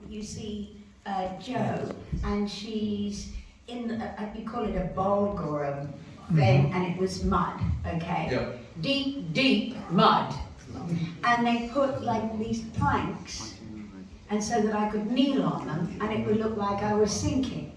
you see Jo, and she's in, we call it a bog or a vein, and it was mud, okay? Yep. Deep, deep mud. And they put like these planks, and so that I could kneel on them, and it would look like I was sinking.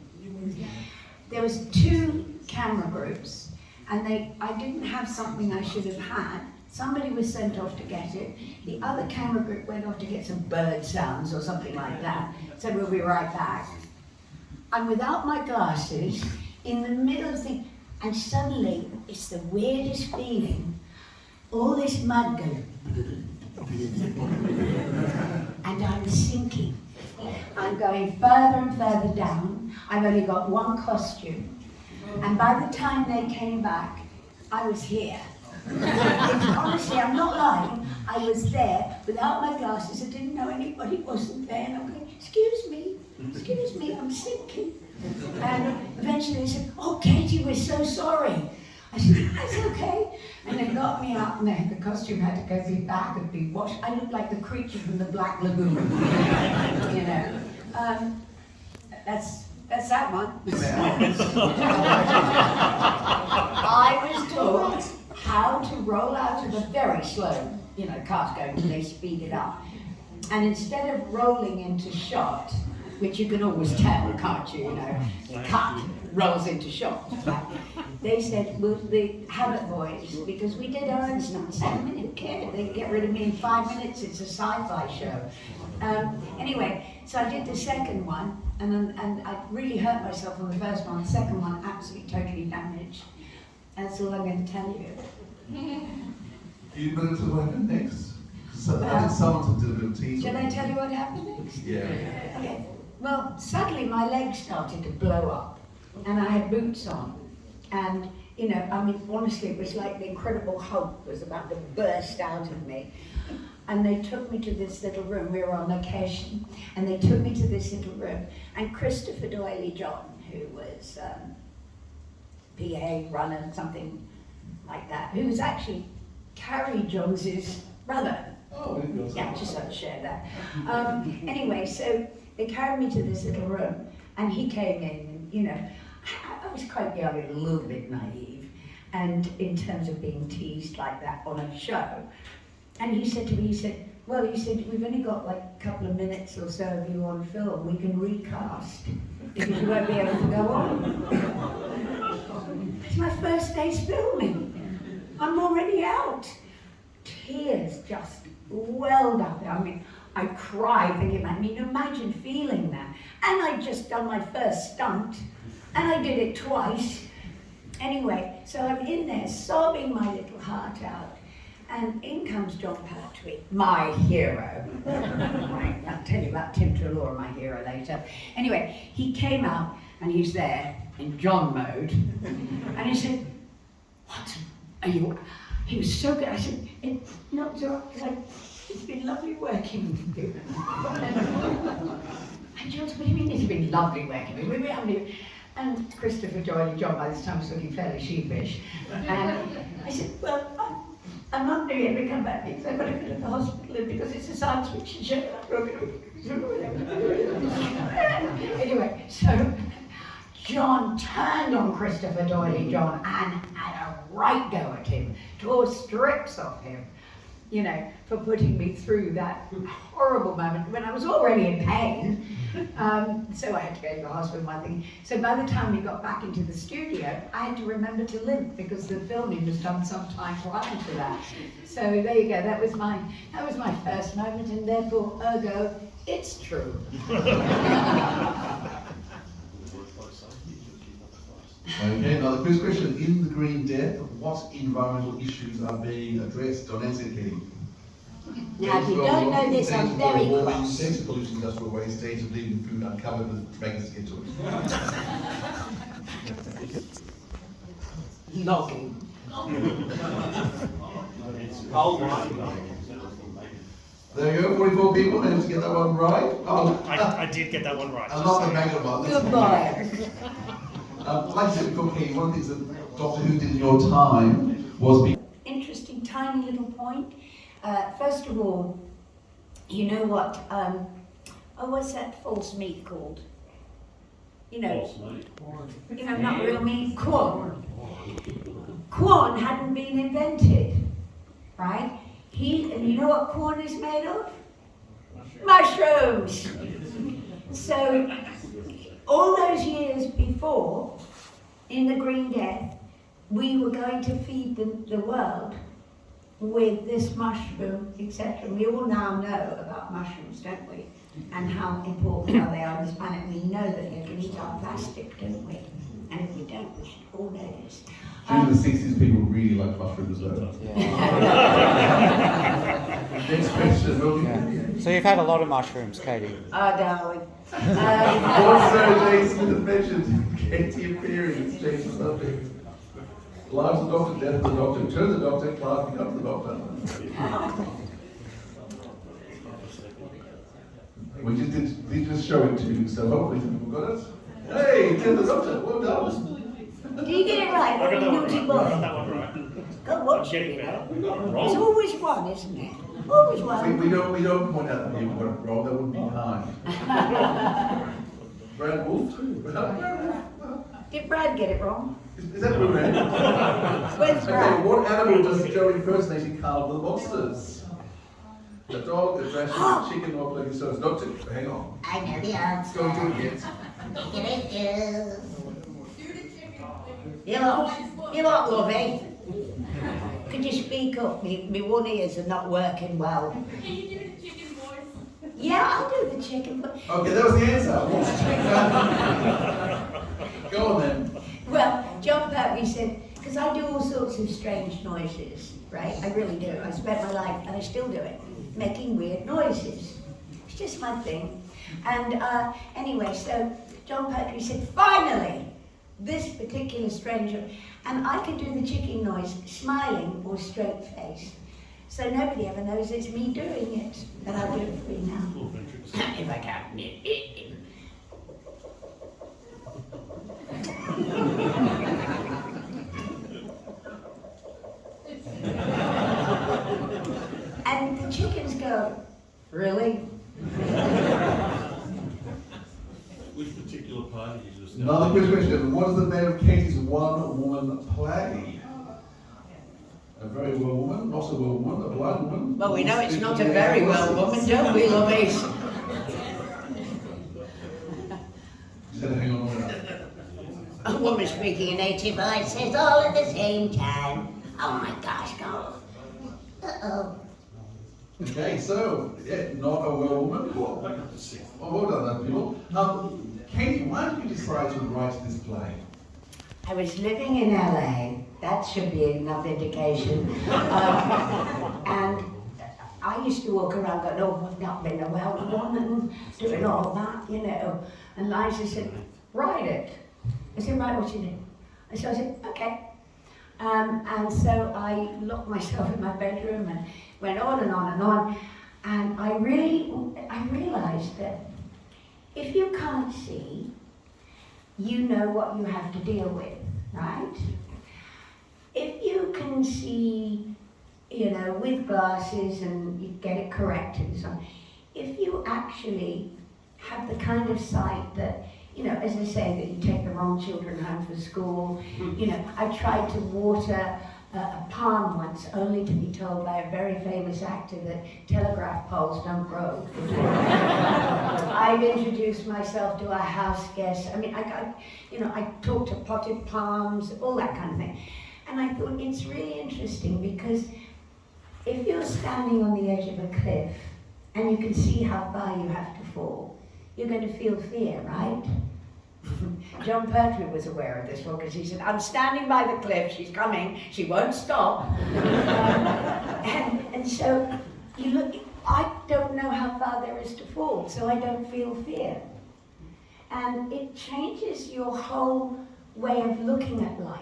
There was 2 camera groups, and I didn't have something I should have had. Somebody was sent off to get it. The other camera group went off to get some bird sounds or something like that. Said we'll be right back. I'm without my glasses, in the middle of the thing, and suddenly it's the weirdest feeling. All this mud goes, and I'm sinking. I'm going further and further down. I've only got one costume. And by the time they came back, I was here. Honestly, I'm not lying. I was there without my glasses. I didn't know anybody wasn't there. And I'm going, excuse me, I'm sinking. And eventually they said, oh, Katy, we're so sorry. I said, that's okay. And they got me out, and the costume had to go back and be washed. I looked like the creature from the Black Lagoon, you know. That's that one. I was taught how to roll out of a very slow, you know, cars going, they speed it up. And instead of rolling into shot, which you can always tell, can't you, you know, cut, rolls into shot. They said, well, the habit voice, because we did our own stunts, and who cared? They get rid of me in 5 minutes, it's a sci-fi show. Anyway, so I did the second one, and I really hurt myself on the first one. The second one, absolutely, totally damaged. That's all I'm going to tell you. You better to what happened next? So I did someone to do a little tease. Shall I tell you what happened next? Yeah. Okay. Well, suddenly my legs started to blow up, and I had boots on. And, you know, I mean, honestly, it was like the Incredible Hulk was about to burst out of me. And they took me to this little room. We were on location, and they took me to this little room. And Christopher Doyley John, who was PA, runner, something like that, who was actually Carrie Jones's brother. Oh, yeah, just had to share that. Anyway, so they carried me to this little room, and he came in, and, you know, I was quite young and a little bit naive, and in terms of being teased like that on a show. And he said to me, he said, we've only got like a couple of minutes or so of you on film, we can recast, because you won't be able to go on. It's my first day's filming. I'm already out. Tears just welled up. I mean, I cried thinking, I mean, imagine feeling that. And I'd just done my first stunt, and I did it twice. Anyway, so I'm in there sobbing my little heart out, and in comes John Pertwee, my hero. Right, I'll tell you about Tim Trelaw, my hero, later. Anyway, he came out, and he's there in John mode, and he said, what are you? He was so good. I said, no, it's been lovely working with you. And John said, what do you mean it's been lovely working with you? And Christopher Doyley John by this time was looking fairly sheepish. And I said, well, I'm not doing it, we come back because I've got to go to the hospital because it's a science fiction show. Anyway, so John turned on Christopher Doyley John and had a right go at him, tore strips off him, you know, for putting me through that horrible moment when I was already in pain. So I had to go to the hospital, my thing. So by the time we got back into the studio, I had to remember to limp because the filming was done sometime prior to that. So there you go, that was my first moment, and therefore, ergo, it's true. Okay, now the first question, in the Green Death, what environmental issues are being addressed? Don't answer it, Katy. Now, if you don't know this, I'm very cross. Data pollution, industrial waste, data of leaving food uncovered with pregnancy get to it. Logging. There you go, 44 people managed to get that one right. Oh, I did get that one right. I'm not the mega one. Goodbye. Like I said before, Katy, one of the things that Doctor Who did in your time was... Interesting, tiny little point. First of all, you know what oh, what's that false meat called? You know, False meat. not real meat, corn. Corn hadn't been invented, right? And you know what corn is made of? Mushrooms. So, all those years before, in the Green Death, we were going to feed the world with this mushroom, etc. We all now know about mushrooms, don't we? And how important are they on this planet. We know that they can eat our plastic, don't we? And if we don't, we should all know this. During the 60s, people really liked mushrooms though. Next question, will you? So you've had a lot of mushrooms, Katy. Oh, darling. Also, Jason has mentioned Katy appearance, Jason's subject. Life's the doctor, death the doctor, turn the doctor, Clark becomes the doctor. We did just show it to you, so hopefully some people got it. Hey, turn the doctor, well done. Do you get it right? I got that one Naughty right. boy. I got that one right. Go watch Getting it, you better. know. Wrong. It's always one, isn't it? Always one. We don't point out that people got it wrong, that would be kind. Brad Wolf? Did Brad get it wrong? Is that the Brad? Where's Okay, Brad? what animal does Joe impersonate in Carnival of the Monsters? A dog, a ration, a chicken, or playing so it's not to. Hang on. I know the Let's answer. go do it yet. You lot, lovey. Could you speak up? My one ears are not working well. Can you do the chicken voice? Yeah, I'll do the chicken. Okay, that was the answer. What's chicken? Go on then. Well, John Pertwee said, because I do all sorts of strange noises, right? I really do. I spent my life, and I still do it, making weird noises. It's just my thing. And anyway, so John Pertwee said, finally, this particular stranger, and I can do the chicken noise, smiling or straight faced. So nobody ever knows it's me doing it, but I'll do it for you now. If I can. And the chickens go, really? Which particular party is this? Another quick question. What is the name of Katie's one-woman play? A very well woman, not a well woman, a blind woman. Well, we know it's not a very well woman, don't we, Louise? Just had to hang on to that. A woman speaking a native voices all at the same time. Oh my gosh, go. Uh-oh. Okay, so, yeah, not a well woman. Well, well done, people. Katie, why did you decide to write this play? I was living in LA. That should be enough indication. And I used to walk around going, oh, I've not been a well woman, doing all that, you know. And Liza said, write it. I said, right, what you do? And so I said, okay. And so I locked myself in my bedroom and went on and on and on. And I realized that if you can't see, you know what you have to deal with, right? If you can see, you know, with glasses and you get it corrected and so on, if you actually have the kind of sight that, you know, as I say, that you take the wrong children home from school, you know, I tried to water a palm once, only to be told by a very famous actor that telegraph poles don't grow. I've introduced myself to a house guest. I mean, I talked to potted palms, all that kind of thing. And I thought it's really interesting because if you're standing on the edge of a cliff and you can see how far you have to fall, you're going to feel fear, right? John Pertwee was aware of this one because he said, I'm standing by the cliff, she's coming, she won't stop. And so you look, I don't know how far there is to fall, so I don't feel fear. And it changes your whole way of looking at life.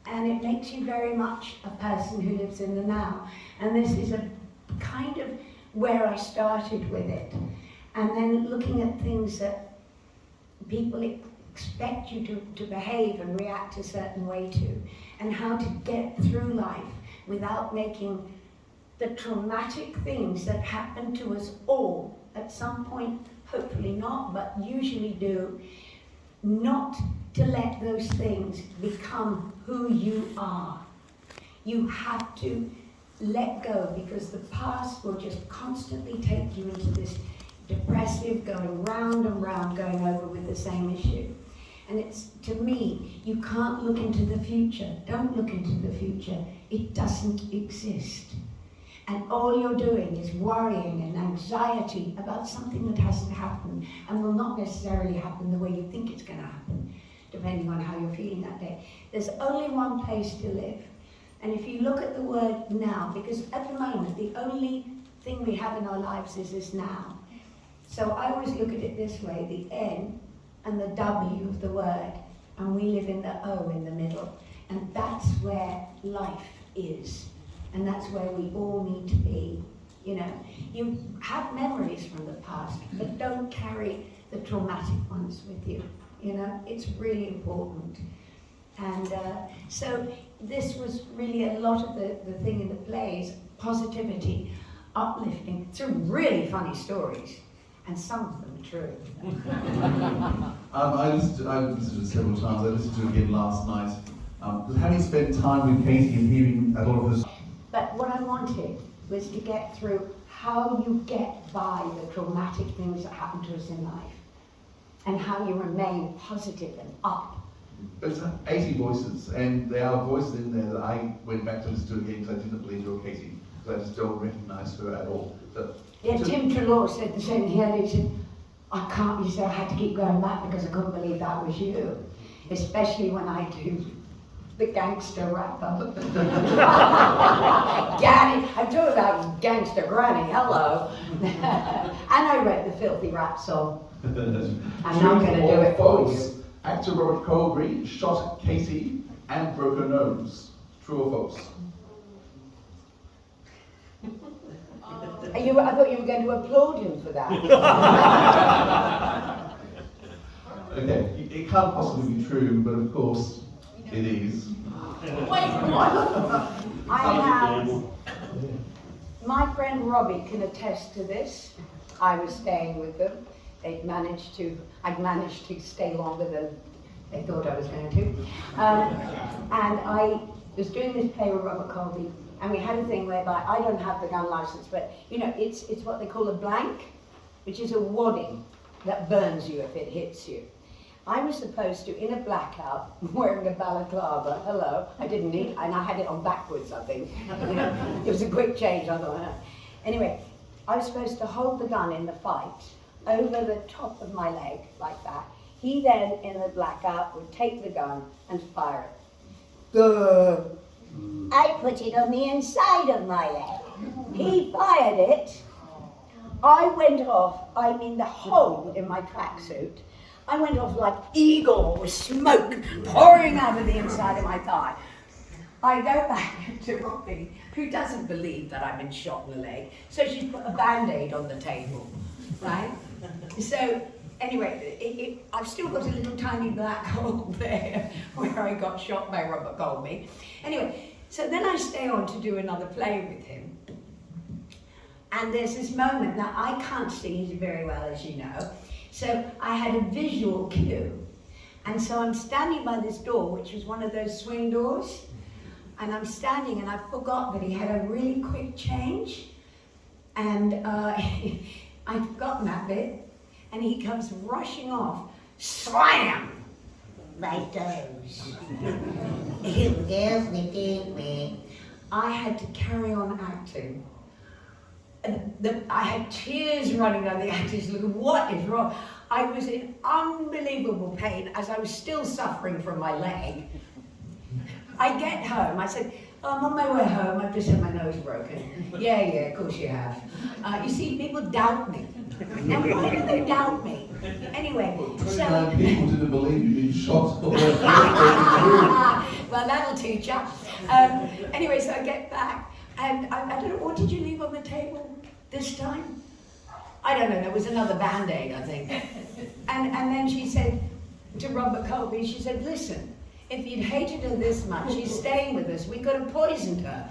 And it makes you very much a person who lives in the now. And this is a kind of where I started with it. And then looking at things that people expect you to behave and react a certain way to, and how to get through life without making the traumatic things that happen to us all at some point, hopefully not, but usually do, not to let those things become who you are. You have to let go, because the past will just constantly take you into this depressive, going round and round, going over with the same issue. And it's, to me, you can't look into the future. Don't look into the future. It doesn't exist. And all you're doing is worrying and anxiety about something that hasn't happened and will not necessarily happen the way you think it's going to happen, depending on how you're feeling that day. There's only one place to live. And if you look at the word now, because at the moment, the only thing we have in our lives is this now. So I always look at it this way, the N and the W of the word, and we live in the O in the middle. And that's where life is. And that's where we all need to be. You know, you have memories from the past, but don't carry the traumatic ones with you. You know, it's really important. And so this was really a lot of the thing in the plays, positivity, uplifting, some really funny stories, and some of them are true. I listened to it several times. I listened to it again last night. Because having spent time with Katy and hearing a lot of her... But what I wanted was to get through how you get by the traumatic things that happen to us in life, and how you remain positive and up. There's 80 voices, and there are voices in there that I went back to listen to again because I didn't believe you were Katy, because I just don't recognise her at all. But yeah, Tim Trelaw said the same here. He said, I can't, he said, I had to keep going back because I couldn't believe that was you. Especially when I do the gangster rapper. Granny, I'm talking about gangster granny, hello. And I wrote the filthy rap song. I'm not going to do it for you. Actor Robert Colby shot Katy and broke her nose. True or false? I thought you were going to applaud him for that. Okay, it can't possibly be true, but of course it is. Wait, what? I have, my friend Robbie can attest to this. I was staying with them. I'd managed to stay longer than they thought I was going to. And I was doing this play with Robert Colby, and we had a thing whereby I don't have the gun license, but you know, it's what they call a blank, which is a wadding that burns you if it hits you. I was supposed to, in a blackout, wearing a balaclava, hello, I didn't need, and I had it on backwards, I think. You know, it was a quick change, I thought. Anyway, I was supposed to hold the gun in the fight over the top of my leg, like that. He then, in the blackout, would take the gun and fire it. Duh. I put it on the inside of my leg. He fired it. I went off, I mean the hole in my tracksuit. I went off like eagle with smoke pouring out of the inside of my thigh. I go back to Robbie, who doesn't believe that I've been shot in the leg, so she's put a Band-Aid on the table, right? So anyway, I've still got a little tiny black hole there where I got shot by Robert Colby. Anyway, so then I stay on to do another play with him. And there's this moment, now I can't see very well, as you know, so I had a visual cue. And so I'm standing by this door, which was one of those swing doors, and I'm standing and I forgot that he had a really quick change. And I'd forgotten that bit, and he comes rushing off, slam! My toes. I had to carry on acting. I had tears running down the actors looking, what is wrong? I was in unbelievable pain as I was still suffering from my leg. I get home, I said, I'm on my way home, I've just had my nose broken. Yeah, of course you have. You see, people doubt me. And why do they doubt me? Anyway, so... people didn't believe you'd been shot. Well, that'll teach you. Anyway, so I get back, and I don't know, what did you leave on the table this time? I don't know, there was another Band-Aid, I think. And then she said to Robert Colby, she said, listen, if you'd hated her this much, she's staying with us, we could have poisoned her.